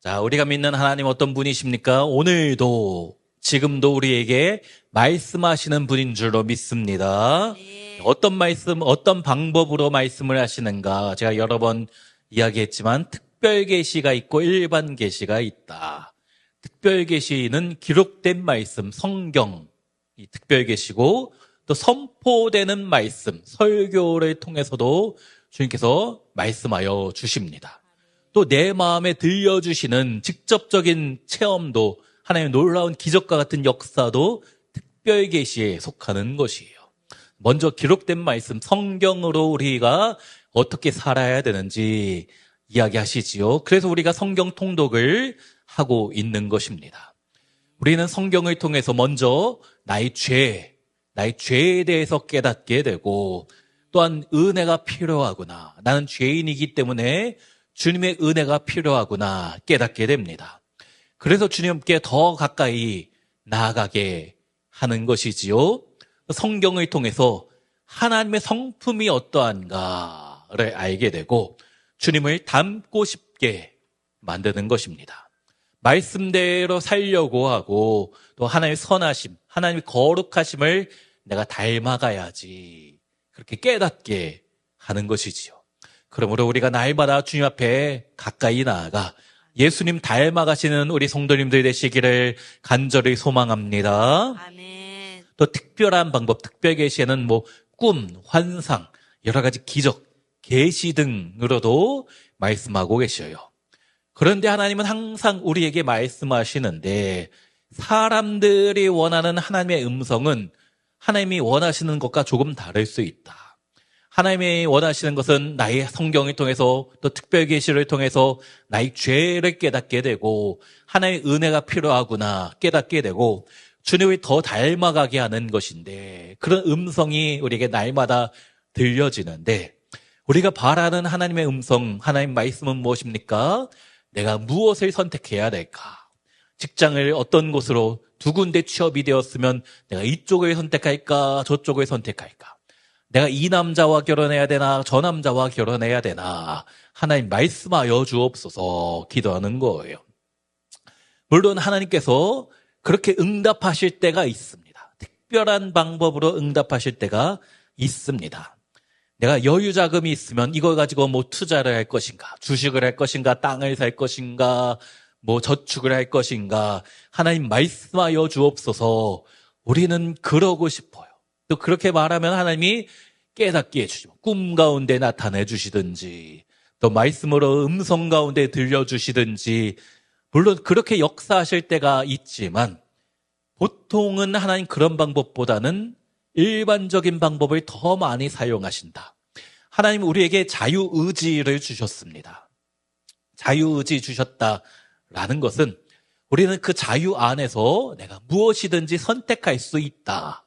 자, 우리가 믿는 하나님 어떤 분이십니까? 오늘도, 지금도 우리에게 말씀하시는 분인 줄로 믿습니다. 네. 어떤 말씀, 어떤 방법으로 말씀을 하시는가? 제가 여러 번 이야기했지만 특별 계시가 있고 일반 계시가 있다. 특별 계시는 기록된 말씀, 성경이 특별 계시고 또 선포되는 말씀, 설교를 통해서도 주님께서 말씀하여 주십니다. 또 내 마음에 들려주시는 직접적인 체험도 하나님의 놀라운 기적과 같은 역사도 특별 계시에 속하는 것이에요. 먼저 기록된 말씀, 성경으로 우리가 어떻게 살아야 되는지 이야기하시지요. 그래서 우리가 성경 통독을 하고 있는 것입니다. 우리는 성경을 통해서 먼저 나의 죄에 대해서 깨닫게 되고 또한 은혜가 필요하구나. 나는 죄인이기 때문에 주님의 은혜가 필요하구나 깨닫게 됩니다. 그래서 주님께 더 가까이 나아가게 하는 것이지요. 성경을 통해서 하나님의 성품이 어떠한가를 알게 되고 주님을 닮고 싶게 만드는 것입니다. 말씀대로 살려고 하고 또 하나님의 선하심, 하나님의 거룩하심을 내가 닮아가야지 그렇게 깨닫게 하는 것이지요. 그러므로 우리가 날마다 주님 앞에 가까이 나아가 예수님 닮아가시는 우리 성도님들 되시기를 간절히 소망합니다. 아멘. 또 특별한 방법, 특별 계시에는 꿈, 환상, 여러 가지 기적, 계시 등으로도 말씀하고 계셔요. 그런데 하나님은 항상 우리에게 말씀하시는데 사람들이 원하는 하나님의 음성은 하나님이 원하시는 것과 조금 다를 수 있다. 하나님이 원하시는 것은 나의 성경을 통해서 또 특별 계시를 통해서 나의 죄를 깨닫게 되고 하나님의 은혜가 필요하구나 깨닫게 되고 주님을 더 닮아가게 하는 것인데 그런 음성이 우리에게 날마다 들려지는데 우리가 바라는 하나님의 음성, 하나님 말씀은 무엇입니까? 내가 무엇을 선택해야 될까? 직장을 어떤 곳으로 두 군데 취업이 되었으면 내가 이쪽을 선택할까? 저쪽을 선택할까? 내가 이 남자와 결혼해야 되나 저 남자와 결혼해야 되나 하나님 말씀하여 주옵소서 기도하는 거예요. 물론 하나님께서 그렇게 응답하실 때가 있습니다. 특별한 방법으로 응답하실 때가 있습니다. 내가 여유 자금이 있으면 이걸 가지고 투자를 할 것인가, 주식을 할 것인가, 땅을 살 것인가, 저축을 할 것인가 하나님 말씀하여 주옵소서. 우리는 그러고 싶어요. 또 그렇게 말하면 하나님이 깨닫게 해주시고 꿈 가운데 나타내 주시든지 또 말씀으로 음성 가운데 들려주시든지 물론 그렇게 역사하실 때가 있지만 보통은 하나님 그런 방법보다는 일반적인 방법을 더 많이 사용하신다. 하나님 우리에게 자유의지를 주셨습니다. 자유의지 주셨다라는 것은 우리는 그 자유 안에서 내가 무엇이든지 선택할 수 있다.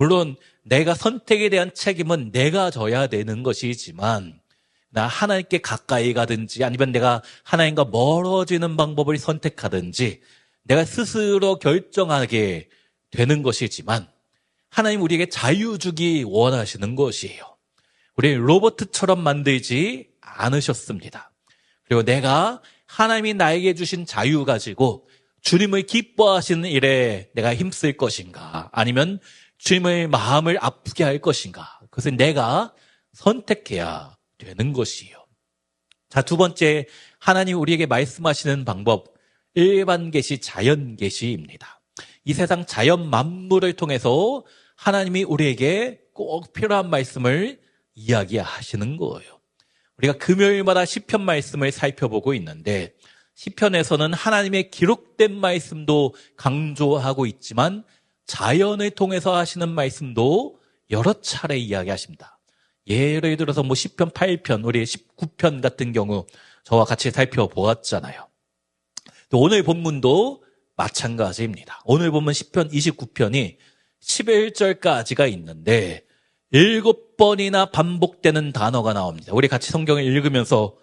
물론 내가 선택에 대한 책임은 내가 져야 되는 것이지만 나 하나님께 가까이 가든지 아니면 내가 하나님과 멀어지는 방법을 선택하든지 내가 스스로 결정하게 되는 것이지만 하나님 우리에게 자유 주기 원하시는 것이에요. 우리 로봇처럼 만들지 않으셨습니다. 그리고 내가 하나님이 나에게 주신 자유 가지고 주님을 기뻐하시는 일에 내가 힘쓸 것인가 아니면 주님의 마음을 아프게 할 것인가 그것은 내가 선택해야 되는 것이에요. 자, 두 번째 하나님 우리에게 말씀하시는 방법 일반 계시, 자연 계시입니다. 이 세상 자연 만물을 통해서 하나님이 우리에게 꼭 필요한 말씀을 이야기하시는 거예요. 우리가 금요일마다 시편 말씀을 살펴보고 있는데 시편에서는 하나님의 기록된 말씀도 강조하고 있지만 자연을 통해서 하시는 말씀도 여러 차례 이야기하십니다. 예를 들어서 시편 8편, 우리 19편 같은 경우 저와 같이 살펴보았잖아요. 또 오늘 본문도 마찬가지입니다. 오늘 본문 시편 29편이 11절까지가 있는데 7번이나 반복되는 단어가 나옵니다. 우리 같이 성경을 읽으면서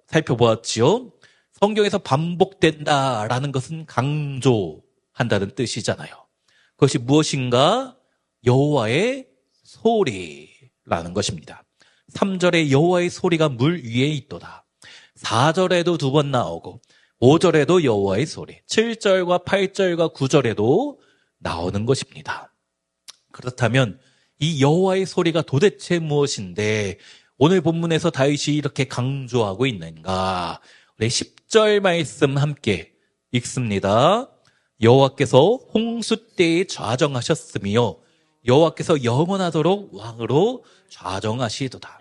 살펴보았지요. 성경에서 반복된다라는 것은 강조한다는 뜻이잖아요. 그것이 무엇인가? 여호와의 소리라는 것입니다. 3절에 여호와의 소리가 물 위에 있도다. 4절에도 2번 나오고 5절에도 여호와의 소리, 7절과 8절과 9절에도 나오는 것입니다. 그렇다면 이 여호와의 소리가 도대체 무엇인데 오늘 본문에서 다윗이 이렇게 강조하고 있는가? 우리 10절 말씀 함께 읽습니다. 여호와께서 홍수 때에 좌정하셨으며 여호와께서 영원하도록 왕으로 좌정하시도다.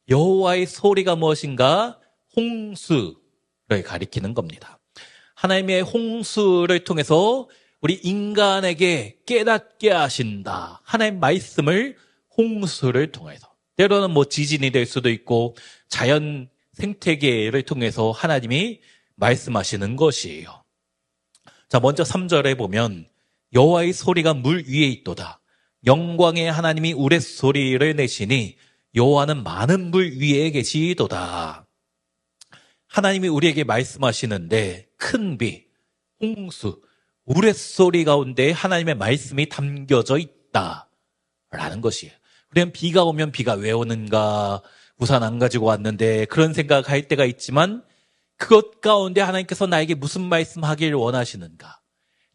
여호와의 소리가 무엇인가? 홍수를 가리키는 겁니다. 하나님의 홍수를 통해서 우리 인간에게 깨닫게 하신다. 하나님 말씀을 홍수를 통해서. 때로는 지진이 될 수도 있고 자연 생태계를 통해서 하나님이 말씀하시는 것이에요. 자, 먼저 3절에 보면 여호와의 소리가 물 위에 있도다. 영광의 하나님이 우레소리를 내시니 여호와는 많은 물 위에 계시도다. 하나님이 우리에게 말씀하시는데 큰 비, 홍수, 우레소리 가운데 하나님의 말씀이 담겨져 있다라는 것이에요. 그러면 비가 오면 비가 왜 오는가? 우산 안 가지고 왔는데 그런 생각할 때가 있지만 그것 가운데 하나님께서 나에게 무슨 말씀하기를 원하시는가?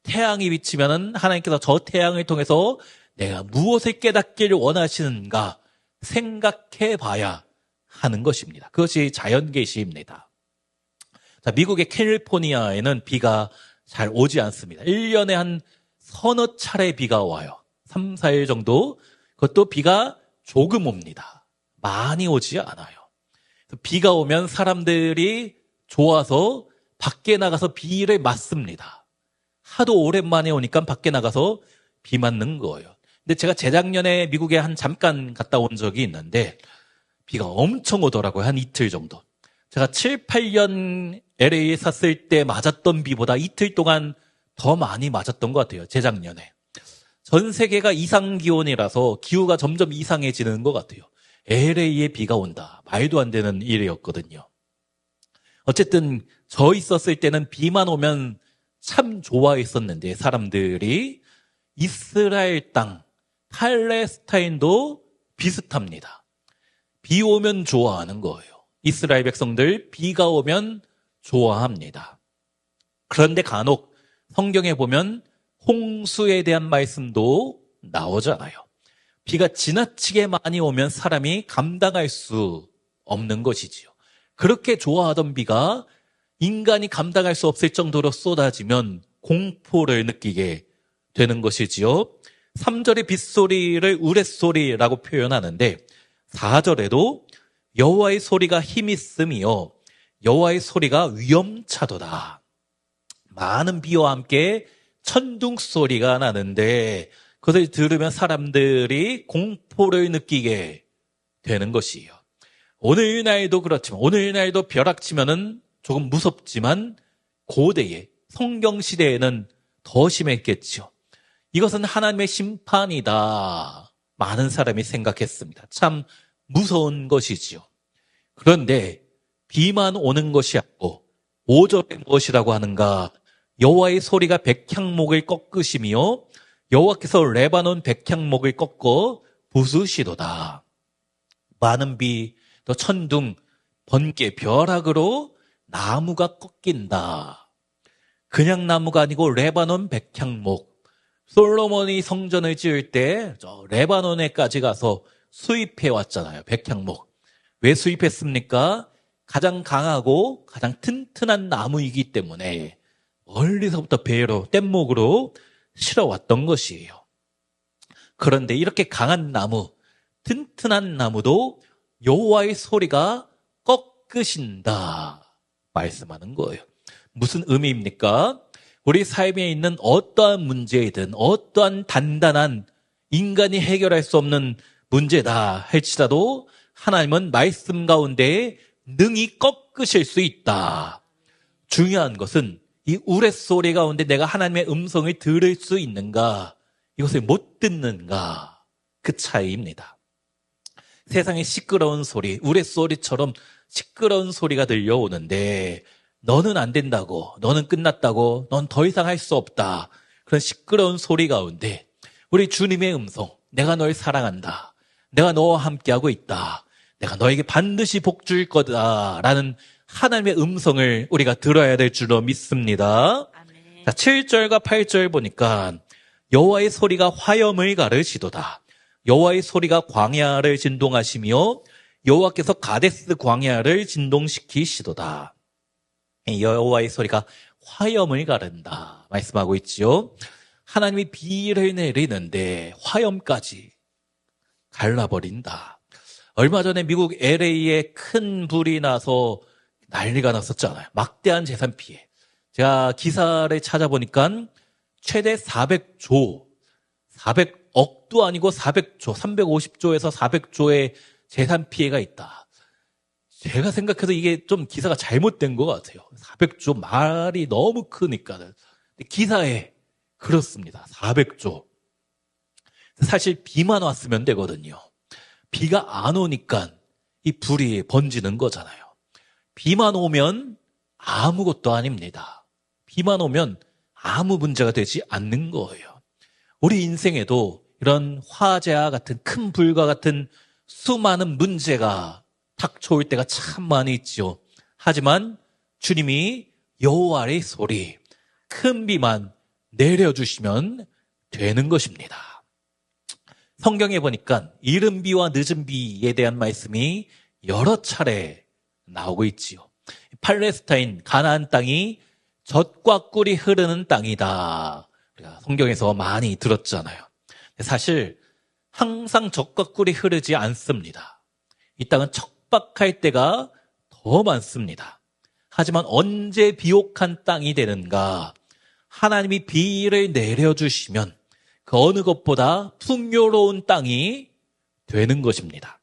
태양이 비치면은 하나님께서 저 태양을 통해서 내가 무엇을 깨닫기를 원하시는가 생각해 봐야 하는 것입니다. 그것이 자연계시입니다. 자, 미국의 캘리포니아에는 비가 잘 오지 않습니다. 1년에 한 서너 차례 비가 와요. 3, 4일 정도. 그것도 비가 조금 옵니다. 많이 오지 않아요. 비가 오면 사람들이 좋아서 밖에 나가서 비를 맞습니다. 하도 오랜만에 오니까 밖에 나가서 비 맞는 거예요. 근데 제가 재작년에 미국에 잠깐 갔다 온 적이 있는데 비가 엄청 오더라고요. 한 이틀 정도. 제가 7, 8년 LA에 샀을 때 맞았던 비보다 이틀 동안 더 많이 맞았던 것 같아요. 재작년에. 전 세계가 이상기온이라서 기후가 점점 이상해지는 것 같아요. LA에 비가 온다. 말도 안 되는 일이었거든요. 어쨌든 저 있었을 때는 비만 오면 참 좋아했었는데 사람들이 이스라엘 땅, 팔레스타인도 비슷합니다. 비 오면 좋아하는 거예요. 이스라엘 백성들 비가 오면 좋아합니다. 그런데 간혹 성경에 보면 홍수에 대한 말씀도 나오잖아요. 비가 지나치게 많이 오면 사람이 감당할 수 없는 것이지요. 그렇게 좋아하던 비가 인간이 감당할 수 없을 정도로 쏟아지면 공포를 느끼게 되는 것이지요. 3절의 빗소리를 우레소리라고 표현하는데 4절에도 여호와의 소리가 힘있음이요 여호와의 소리가 위엄차도다. 많은 비와 함께 천둥 소리가 나는데 그것을 들으면 사람들이 공포를 느끼게 되는 것이에요. 오늘날도 그렇지만 오늘날도 벼락치면은 조금 무섭지만 고대의 성경시대에는 더 심했겠죠. 이것은 하나님의 심판이다. 많은 사람이 생각했습니다. 참 무서운 것이지요. 그런데 비만 오는 것이 아니고 5절에 무엇이라고 하는가? 여호와의 소리가 백향목을 꺾으시며 여호와께서 레바논 백향목을 꺾어 부수시도다. 많은 비, 또 천둥, 번개, 벼락으로 나무가 꺾인다. 그냥 나무가 아니고 레바논 백향목. 솔로몬이 성전을 지을 때 저 레바논에까지 가서 수입해 왔잖아요. 백향목. 왜 수입했습니까? 가장 강하고 가장 튼튼한 나무이기 때문에 멀리서부터 배로 뗏목으로 실어왔던 것이에요. 그런데 이렇게 강한 나무, 튼튼한 나무도 여호와의 소리가 꺾으신다 말씀하는 거예요. 무슨 의미입니까? 우리 삶에 있는 어떠한 문제이든 어떠한 단단한 인간이 해결할 수 없는 문제다 할지라도 하나님은 말씀 가운데 능히 꺾으실 수 있다. 중요한 것은 이 우레소리 가운데 내가 하나님의 음성을 들을 수 있는가, 이것을 못 듣는가, 그 차이입니다. 세상에 시끄러운 소리, 우레소리처럼 시끄러운 소리가 들려오는데 너는 안 된다고, 너는 끝났다고, 넌 더 이상 할 수 없다, 그런 시끄러운 소리 가운데 우리 주님의 음성, 내가 널 사랑한다, 내가 너와 함께하고 있다, 내가 너에게 반드시 복 줄 거다 라는 하나님의 음성을 우리가 들어야 될 줄로 믿습니다. 아멘. 자, 7절과 8절 보니까 여호와의 소리가 화염을 가르시도다. 여호와의 소리가 광야를 진동하시며 여호와께서 가데스 광야를 진동시키시도다. 여호와의 소리가 화염을 가른다 말씀하고 있지요. 하나님이 비를 내리는데 화염까지 갈라버린다. 얼마 전에 미국 LA에 큰 불이 나서 난리가 났었잖아요. 막대한 재산 피해. 제가 기사를 찾아보니까 최대 400억도 아니고 350조에서 400조의 재산 피해가 있다. 제가 생각해도 이게 좀 기사가 잘못된 것 같아요. 400조 말이 너무 크니까는. 기사에 그렇습니다. 400조. 사실 비만 왔으면 되거든요. 비가 안 오니까 이 불이 번지는 거잖아요. 비만 오면 아무것도 아닙니다. 비만 오면 아무 문제가 되지 않는 거예요. 우리 인생에도 이런 화재와 같은 큰 불과 같은 수많은 문제가 닥쳐올 때가 참 많이 있지요. 하지만 주님이 여호와의 소리, 큰 비만 내려주시면 되는 것입니다. 성경에 보니까 이른 비와 늦은 비에 대한 말씀이 여러 차례 나오고 있지요. 팔레스타인 가나안 땅이 젖과 꿀이 흐르는 땅이다. 우리가 성경에서 많이 들었잖아요. 사실 항상 젖과 꿀이 흐르지 않습니다. 이 땅은 척박할 때가 더 많습니다. 하지만 언제 비옥한 땅이 되는가? 하나님이 비를 내려주시면 그 어느 것보다 풍요로운 땅이 되는 것입니다.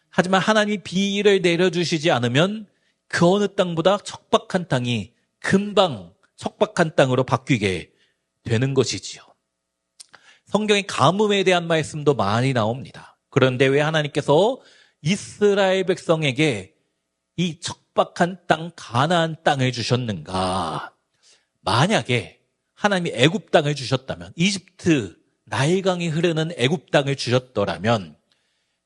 하지만 하나님이 비를 내려주시지 않으면 그 어느 땅보다 척박한 땅이 금방 척박한 땅으로 바뀌게 되는 것이지요. 성경에 가뭄에 대한 말씀도 많이 나옵니다. 그런데 왜 하나님께서 이스라엘 백성에게 이 척박한 땅 가나안 땅을 주셨는가? 만약에 하나님이 애굽 땅을 주셨다면, 이집트 나일강이 흐르는 애굽 땅을 주셨더라면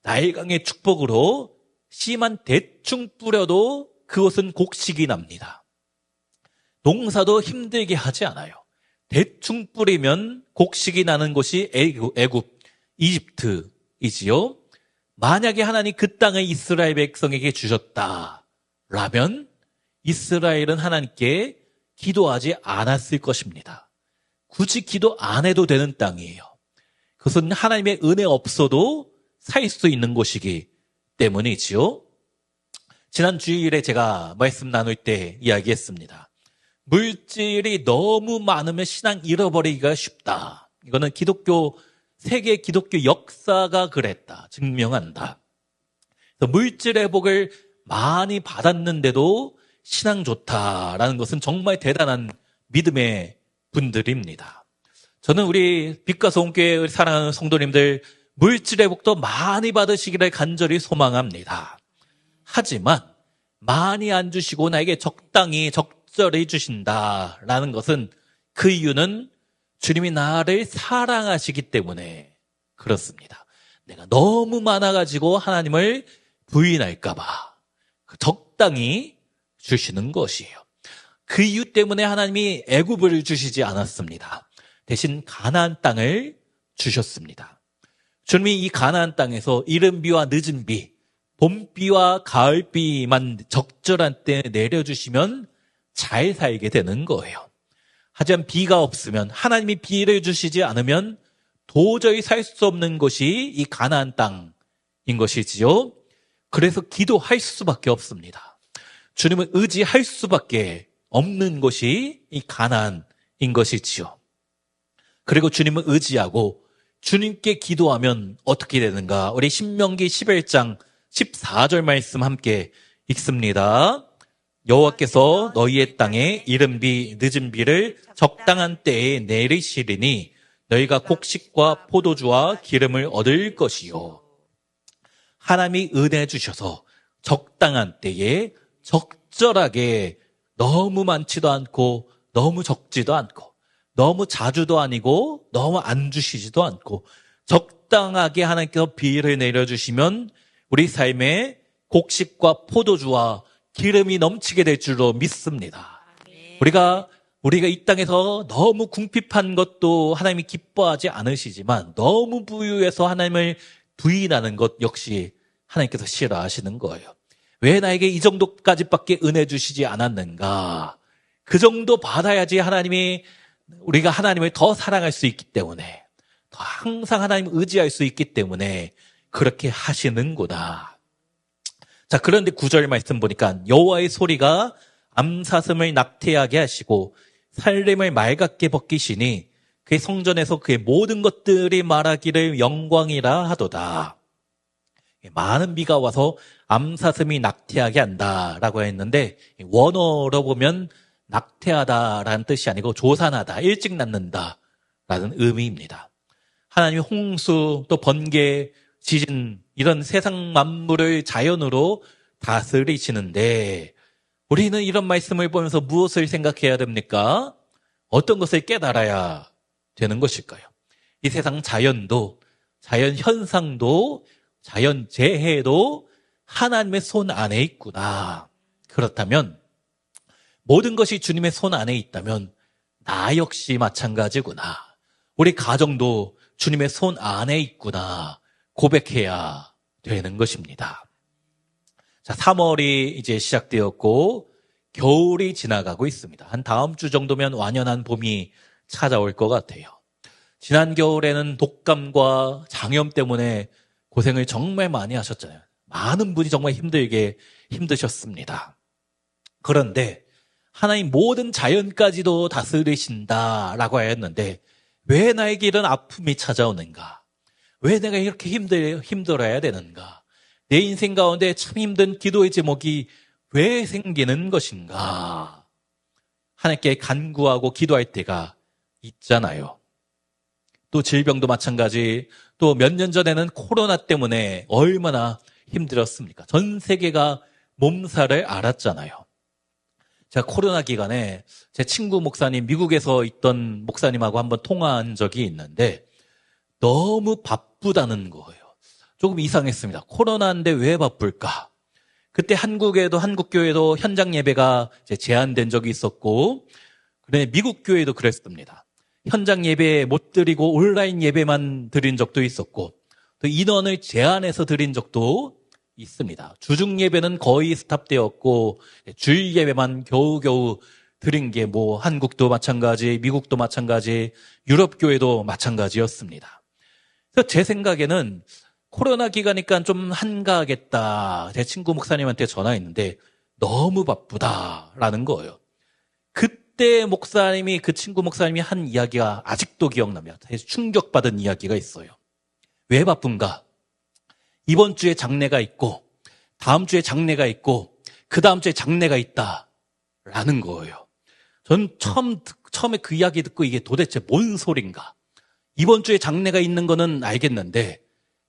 나일강의 축복으로 씨만 대충 뿌려도 그것은 곡식이 납니다. 농사도 힘들게 하지 않아요. 대충 뿌리면 곡식이 나는 곳이 애굽, 이집트이지요. 만약에 하나님 그 땅을 이스라엘 백성에게 주셨다라면 이스라엘은 하나님께 기도하지 않았을 것입니다. 굳이 기도 안 해도 되는 땅이에요. 그것은 하나님의 은혜 없어도 살 수 있는 곳이기 때문이지요. 지난 주일에 제가 말씀 나눌 때 이야기했습니다. 물질이 너무 많으면 신앙 잃어버리기가 쉽다. 이거는 세계 기독교 역사가 그랬다. 증명한다. 그래서 물질의 복을 많이 받았는데도 신앙 좋다라는 것은 정말 대단한 믿음의 분들입니다. 저는 우리 빛과 소원교회 사랑하는 성도님들 물질의 복도 많이 받으시기를 간절히 소망합니다. 하지만 많이 안 주시고 나에게 적절히 주신다라는 것은 그 이유는 주님이 나를 사랑하시기 때문에 그렇습니다. 내가 너무 많아가지고 하나님을 부인할까 봐 적당히 주시는 것이에요. 그 이유 때문에 하나님이 애굽을 주시지 않았습니다. 대신 가나안 땅을 주셨습니다. 주님이 이 가나안 땅에서 이른 비와 늦은 비, 봄비와 가을비만 적절한 때에 내려주시면 잘 살게 되는 거예요. 하지만 비가 없으면, 하나님이 비를 주시지 않으면 도저히 살 수 없는 곳이 이 가나안 땅인 것이지요. 그래서 기도할 수밖에 없습니다. 주님을 의지할 수밖에 없는 곳이 이 가나안인 것이지요. 그리고 주님을 의지하고 주님께 기도하면 어떻게 되는가? 우리 신명기 11장 14절 말씀 함께 읽습니다. 여호와께서 너희의 땅에 이른 비 늦은 비를 적당한 때에 내리시리니 너희가 곡식과 포도주와 기름을 얻을 것이요. 하나님이 은혜 주셔서 적당한 때에 적절하게, 너무 많지도 않고 너무 적지도 않고 너무 자주도 아니고 너무 안 주시지도 않고 적당하게 하나님께서 비를 내려주시면 우리 삶에 곡식과 포도주와 기름이 넘치게 될 줄로 믿습니다. 우리가 이 땅에서 너무 궁핍한 것도 하나님이 기뻐하지 않으시지만 너무 부유해서 하나님을 부인하는 것 역시 하나님께서 싫어하시는 거예요. 왜 나에게 이 정도까지밖에 은혜 주시지 않았는가? 그 정도 받아야지 우리가 하나님을 더 사랑할 수 있기 때문에, 더 항상 하나님을 의지할 수 있기 때문에 그렇게 하시는구나. 자, 그런데 9절 말씀 보니까 여호와의 소리가 암사슴을 낙태하게 하시고 살림을 맑게 벗기시니 그의 성전에서 그의 모든 것들이 말하기를 영광이라 하도다. 많은 비가 와서 암사슴이 낙태하게 한다라고 했는데 원어로 보면 낙태하다라는 뜻이 아니고 조산하다, 일찍 낳는다라는 의미입니다. 하나님이 홍수, 또 번개, 지진 이런 세상 만물을 자연으로 다스리시는데 우리는 이런 말씀을 보면서 무엇을 생각해야 됩니까? 어떤 것을 깨달아야 되는 것일까요? 이 세상 자연도, 자연 현상도, 자연 재해도 하나님의 손 안에 있구나. 그렇다면 모든 것이 주님의 손 안에 있다면 나 역시 마찬가지구나. 우리 가정도 주님의 손 안에 있구나. 고백해야 되는 것입니다. 자, 3월이 이제 시작되었고 겨울이 지나가고 있습니다. 한 다음 주 정도면 완연한 봄이 찾아올 것 같아요. 지난 겨울에는 독감과 장염 때문에 고생을 정말 많이 하셨잖아요. 많은 분이 정말 힘드셨습니다. 그런데 하나님 모든 자연까지도 다스리신다라고 하였는데 왜 나에게 이런 아픔이 찾아오는가? 왜 내가 이렇게 힘들어야 되는가? 내 인생 가운데 참 힘든 기도의 제목이 왜 생기는 것인가? 하나님께 간구하고 기도할 때가 있잖아요. 또 질병도 마찬가지, 또 몇 년 전에는 코로나 때문에 얼마나 힘들었습니까? 전 세계가 몸살을 앓았잖아요. 제가 코로나 기간에 제 친구 목사님, 미국에서 있던 목사님하고 한번 통화한 적이 있는데 너무 바쁘다는 거예요. 조금 이상했습니다. 코로나인데 왜 바쁠까? 그때 한국교회도 현장 예배가 제한된 적이 있었고, 그런데 미국 교회도 그랬습니다. 현장 예배 못 드리고 온라인 예배만 드린 적도 있었고, 또 인원을 제한해서 드린 적도 있습니다. 주중 예배는 거의 스탑되었고, 주일 예배만 겨우겨우 드린 게 한국도 마찬가지, 미국도 마찬가지, 유럽 교회도 마찬가지였습니다. 그래서 제 생각에는 코로나 기간이니까 좀 한가하겠다. 제 친구 목사님한테 전화했는데 너무 바쁘다라는 거예요. 그때 그 친구 목사님이 한 이야기가 아직도 기억납니다. 충격받은 이야기가 있어요. 왜 바쁜가? 이번 주에 장례가 있고, 다음 주에 장례가 있고, 그 다음 주에 장례가 있다라는 거예요. 전 처음에 그 이야기 듣고 이게 도대체 뭔 소린가? 이번 주에 장례가 있는 거는 알겠는데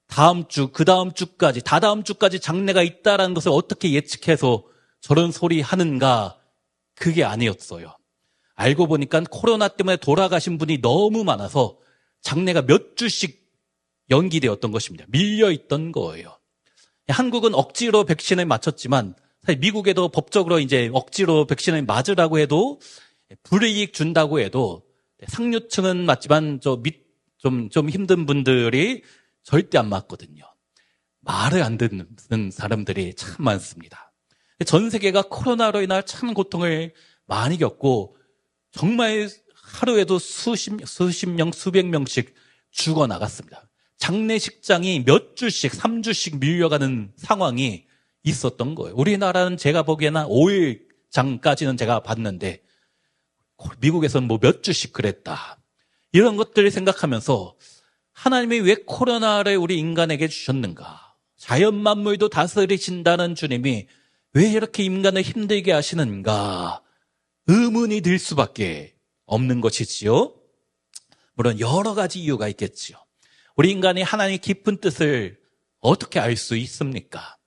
다음 주, 그 다음 주까지, 다다음 주까지 장례가 있다라는 것을 어떻게 예측해서 저런 소리 하는가? 그게 아니었어요. 알고 보니까 코로나 때문에 돌아가신 분이 너무 많아서 장례가 몇 주씩 연기되었던 것입니다. 밀려있던 거예요. 한국은 억지로 백신을 맞췄지만 사실 미국에도 법적으로 이제 억지로 백신을 맞으라고 해도 불이익 준다고 해도 상류층은 맞지만 좀 힘든 분들이 절대 안 맞거든요. 말을 안 듣는 사람들이 참 많습니다. 전 세계가 코로나로 인한 참 고통을 많이 겪고 정말 하루에도 수십 명, 수백 명씩 죽어나갔습니다. 장례식장이 몇 주씩, 3주씩 밀려가는 상황이 있었던 거예요. 우리나라는 제가 보기에는 5일장까지는 제가 봤는데 미국에서는 몇 주씩 그랬다. 이런 것들을 생각하면서 하나님이 왜 코로나를 우리 인간에게 주셨는가? 자연 만물도 다스리신다는 주님이 왜 이렇게 인간을 힘들게 하시는가? 의문이 들 수밖에 없는 것이지요. 물론 여러 가지 이유가 있겠지요. 우리 인간이 하나님의 깊은 뜻을 어떻게 알 수 있습니까?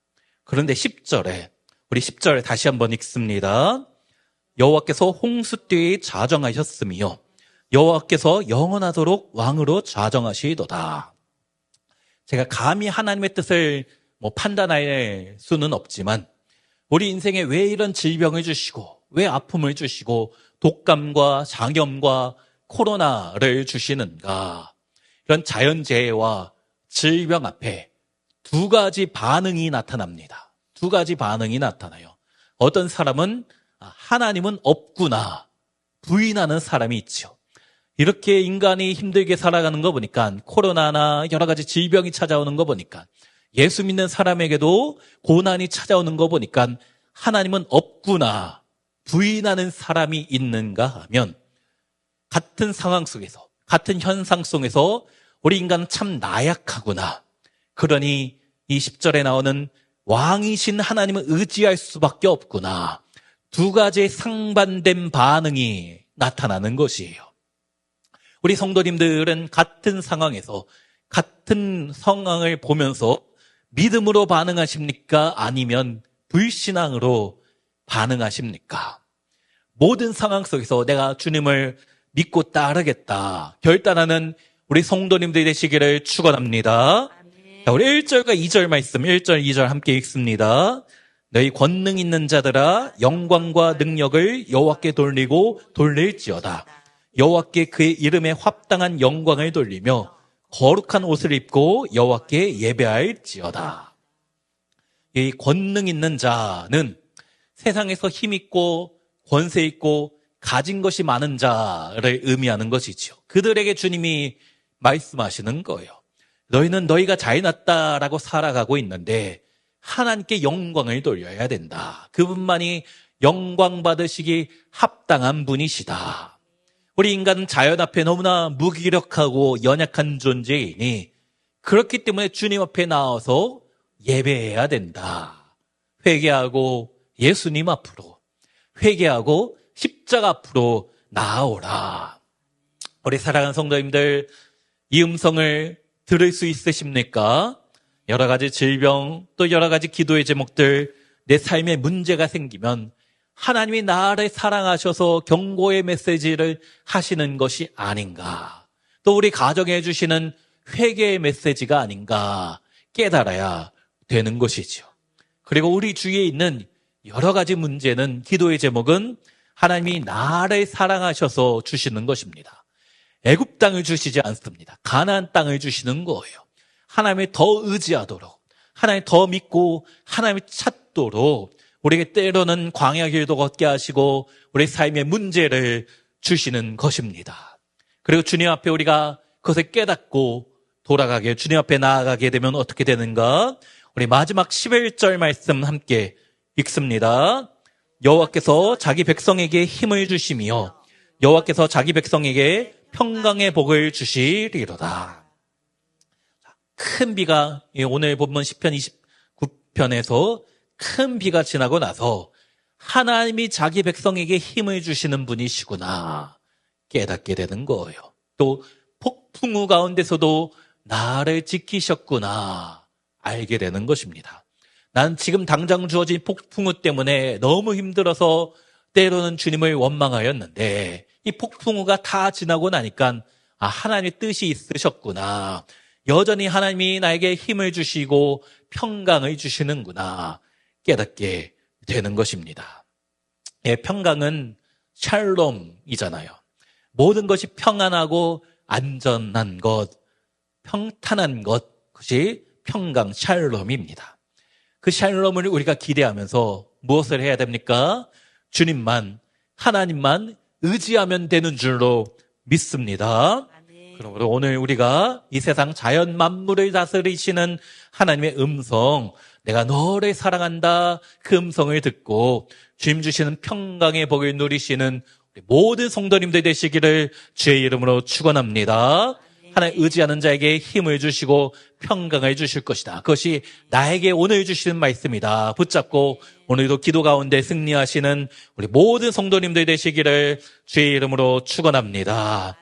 그런데 10절에 우리 10절 다시 한번 읽습니다. 여호와께서 홍수띠에 좌정하셨으며 여호와께서 영원하도록 왕으로 좌정하시도다. 제가 감히 하나님의 뜻을 판단할 수는 없지만 우리 인생에 왜 이런 질병을 주시고 왜 아픔을 주시고 독감과 장염과 코로나를 주시는가. 이런 자연재해와 질병 앞에 두 가지 반응이 나타납니다. 두 가지 반응이 나타나요. 어떤 사람은 하나님은 없구나 부인하는 사람이 있죠. 이렇게 인간이 힘들게 살아가는 거 보니까 코로나나 여러 가지 질병이 찾아오는 거 보니까 예수 믿는 사람에게도 고난이 찾아오는 거 보니까 하나님은 없구나 부인하는 사람이 있는가 하면 같은 상황 속에서 같은 현상 속에서 우리 인간은 참 나약하구나. 그러니 이 10절에 나오는 왕이신 하나님을 의지할 수밖에 없구나. 두 가지의 상반된 반응이 나타나는 것이에요. 우리 성도님들은 같은 상황에서 같은 상황을 보면서 믿음으로 반응하십니까? 아니면 불신앙으로 반응하십니까? 모든 상황 속에서 내가 주님을 믿고 따르겠다 결단하는 우리 성도님들이 되시기를 축원합니다. 자, 우리 1절과 2절 말씀 1절 2절 함께 읽습니다. 너희 권능 있는 자들아 영광과 능력을 여호와께 돌리고 돌릴지어다. 여호와께 그의 이름에 합당한 영광을 돌리며 거룩한 옷을 입고 여호와께 예배할지어다. 이 권능 있는 자는 세상에서 힘 있고 권세 있고 가진 것이 많은 자를 의미하는 것이죠. 그들에게 주님이 말씀하시는 거예요. 너희는 너희가 잘났다라고 살아가고 있는데 하나님께 영광을 돌려야 된다. 그분만이 영광 받으시기 합당한 분이시다. 우리 인간은 자연 앞에 너무나 무기력하고 연약한 존재이니 그렇기 때문에 주님 앞에 나와서 예배해야 된다. 회개하고 예수님 앞으로, 회개하고 십자가 앞으로 나아오라. 우리 사랑하는 성도님들, 이 음성을 들을 수 있으십니까? 여러 가지 질병, 또 여러 가지 기도의 제목들, 내 삶에 문제가 생기면 하나님이 나를 사랑하셔서 경고의 메시지를 하시는 것이 아닌가. 또 우리 가정에 주시는 회개의 메시지가 아닌가 깨달아야 되는 것이죠. 그리고 우리 주위에 있는 여러 가지 문제는, 기도의 제목은 하나님이 나를 사랑하셔서 주시는 것입니다. 애굽 땅을 주시지 않습니다. 가나안 땅을 주시는 거예요. 하나님을 더 의지하도록, 하나님을 더 믿고 하나님을 찾도록 우리에게 때로는 광야 길도 걷게 하시고 우리 삶의 문제를 주시는 것입니다. 그리고 주님 앞에 우리가 그것을 깨닫고 돌아가게, 주님 앞에 나아가게 되면 어떻게 되는가? 우리 마지막 11절 말씀 함께 읽습니다. 여호와께서 자기 백성에게 힘을 주시며 여호와께서 자기 백성에게 평강의 복을 주시리로다. 큰 비가, 오늘 본문 시편 29편에서 큰 비가 지나고 나서 하나님이 자기 백성에게 힘을 주시는 분이시구나 깨닫게 되는 거예요. 또 폭풍우 가운데서도 나를 지키셨구나 알게 되는 것입니다. 난 지금 당장 주어진 폭풍우 때문에 너무 힘들어서 때로는 주님을 원망하였는데 이 폭풍우가 다 지나고 나니까 하나님의 뜻이 있으셨구나. 여전히 하나님이 나에게 힘을 주시고 평강을 주시는구나 깨닫게 되는 것입니다. 예, 평강은 샬롬이잖아요. 모든 것이 평안하고 안전한 것, 평탄한 것, 그것이 평강, 샬롬입니다. 그 샬롬을 우리가 기대하면서 무엇을 해야 됩니까? 주님만, 하나님만 의지하면 되는 줄로 믿습니다. 그러므로 오늘 우리가 이 세상 자연 만물을 다스리시는 하나님의 음성, 내가 너를 사랑한다, 그 음성을 듣고 주님 주시는 평강의 복을 누리시는 우리 모든 성도님들 되시기를 주의 이름으로 축원합니다. 하나님 의지하는 자에게 힘을 주시고 평강을 주실 것이다. 그것이 나에게 오늘 주시는 말씀이다. 붙잡고 오늘도 기도 가운데 승리하시는 우리 모든 성도님들 되시기를 주의 이름으로 축원합니다.